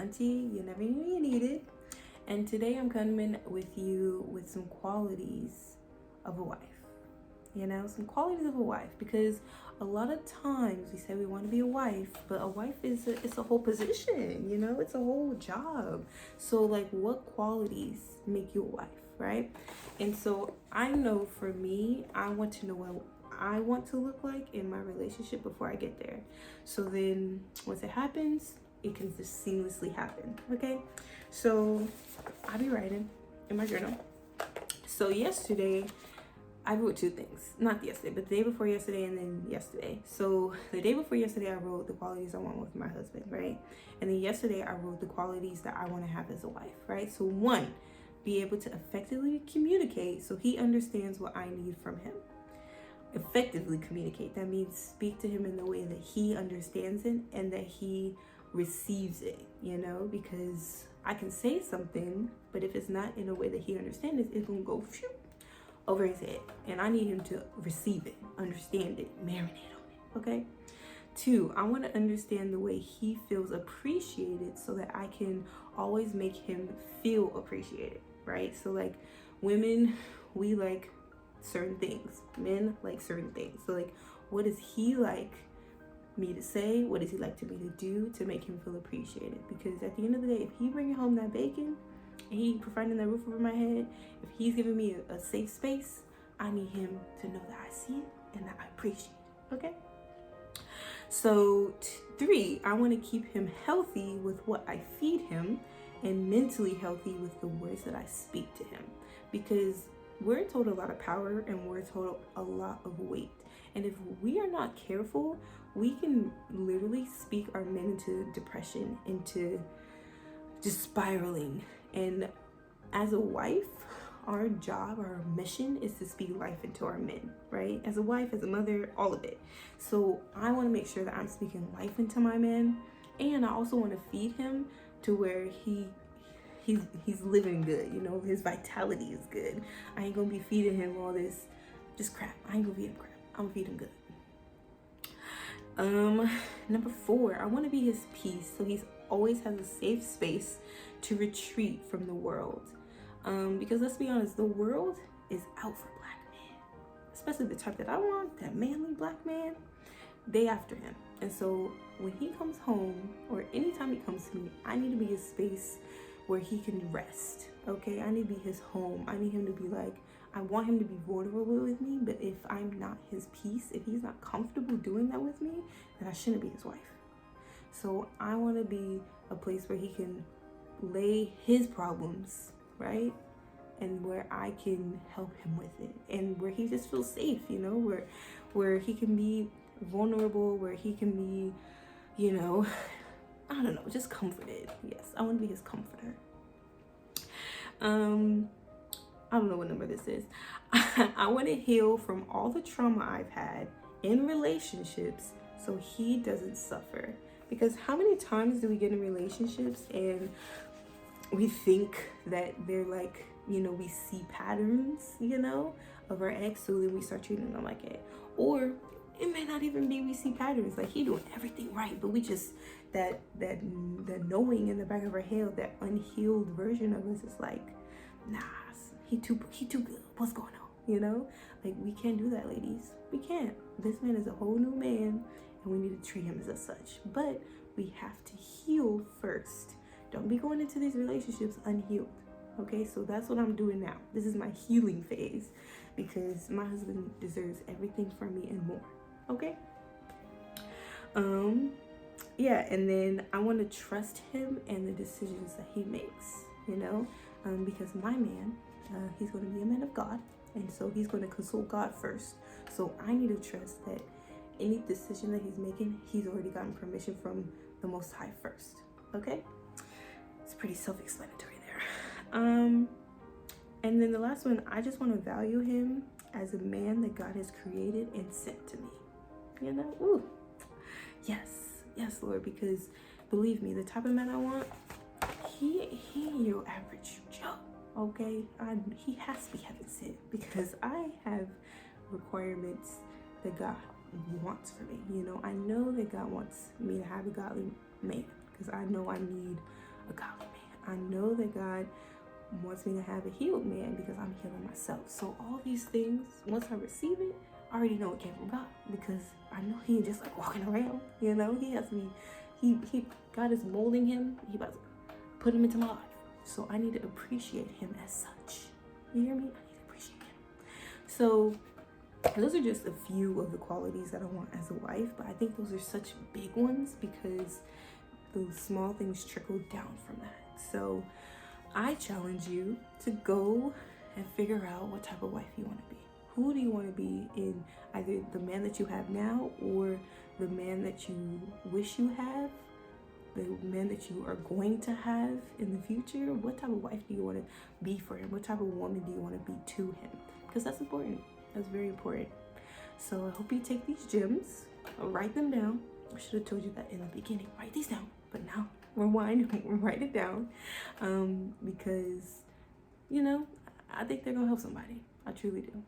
auntie. You never knew you needed. And today I'm coming with you with some qualities of a wife. Some qualities of a wife, because a lot of times we say we want to be a wife, but a wife it's a whole position, it's a whole job. So like, what qualities make you a wife, right? And so I know for me, I want to know what I want to look like in my relationship before I get there. So then once it happens, it can just seamlessly happen. Okay, so I'll be writing in my journal. So yesterday I wrote two things. Not yesterday, but the day before yesterday and then yesterday. So the day before yesterday, I wrote the qualities I want with my husband, right? And then yesterday, I wrote the qualities that I want to have as a wife, right? So one, be able to effectively communicate so he understands what I need from him. Effectively communicate. That means speak to him in the way that he understands it and that he receives it, because I can say something, but if it's not in a way that he understands it, it's going to go phew, over his head, and I need him to receive it, understand it, marinate on it. Okay. Two, I want to understand the way he feels appreciated so that I can always make him feel appreciated, right? So like, women, we like certain things, men like certain things. So like, what does he like me to say? What does he like me to do to make him feel appreciated? Because at the end of the day, if he bringing home that bacon, he providing that roof over my head, if he's giving me a safe space, I need him to know that I see it and that I appreciate it. Okay. So three, I want to keep him healthy with what I feed him and mentally healthy with the words that I speak to him, because we're told a lot of power and we're told a lot of weight. And if we are not careful, we can literally speak our men into depression, into just spiraling. And as a wife, our job, our mission is to speak life into our men, right? As a wife, as a mother, all of it. So I want to make sure that I'm speaking life into my man, and I also want to feed him to where he's living good, his vitality is good. I ain't gonna be feeding him all this just crap. I ain't gonna feed him crap. I'm gonna feed him good. Number four, I want to be his peace, so he's always has a safe space to retreat from the world. Because let's be honest, the world is out for black men, especially the type that I want, that manly black man. They after him. And so when he comes home, or anytime he comes to me, I need to be a space where he can rest. Okay, I need to be his home. I need him to be like, I want him to be vulnerable with me, but if I'm not his peace, if he's not comfortable doing that with me, then I shouldn't be his wife. So I want to be a place where he can lay his problems, right? And where I can help him with it, and where he just feels safe, where he can be vulnerable, where he can be, I don't know, just comforted. Yes, I want to be his comforter. I don't know what number this is. I want to heal from all the trauma I've had in relationships so he doesn't suffer. Because how many times do we get in relationships and we think that they're like, we see patterns, of our ex, so then we start treating them like it. Or it may not even be we see patterns, like he doing everything right, but we just, that knowing in the back of our head, that unhealed version of us is like, nah, he too good. What's going on? Like, we can't do that, ladies. We can't. This man is a whole new man, and we need to treat him as such. But we have to heal first. Don't be going into these relationships unhealed. Okay, so that's what I'm doing now. This is my healing phase, because my husband deserves everything from me and more. Okay. Yeah, and then I want to trust him and the decisions that he makes. Because my man, he's going to be a man of God, and so he's going to consult God first. So I need to trust that any decision that he's making, he's already gotten permission from the Most High first. Okay, it's pretty self-explanatory there. And then the last one, I just want to value him as a man that God has created and sent to me. Ooh, yes, Lord, because believe me, the type of man I want, he ain't your average Joe. Okay, he has to be heaven sent, because I have requirements that God wants for me. I know that God wants me to have a godly man, because I know I need a godly man. I know that God wants me to have a healed man because I'm healing myself. So all these things, once I receive it, I already know it came from God because I know he ain't just like walking around, you know. He has me, he God is molding him. He about to put him into my life. So I need to appreciate him as such. You hear me? I need to appreciate him. So those are just a few of the qualities that I want as a wife, but I think those are such big ones because those small things trickle down from that. So I challenge you to go and figure out what type of wife you want to be. Who do you want to be in either the man that you have now or the man that you wish you have, the man that you are going to have in the future? What type of wife do you want to be for him? What type of woman do you want to be to him? Because that's important. That's very important. So I hope you take these gems, write them down. I should have told you that in the beginning. Write these down. But now, rewind, write it down. Because, you know, I think they're going to help somebody. I truly do.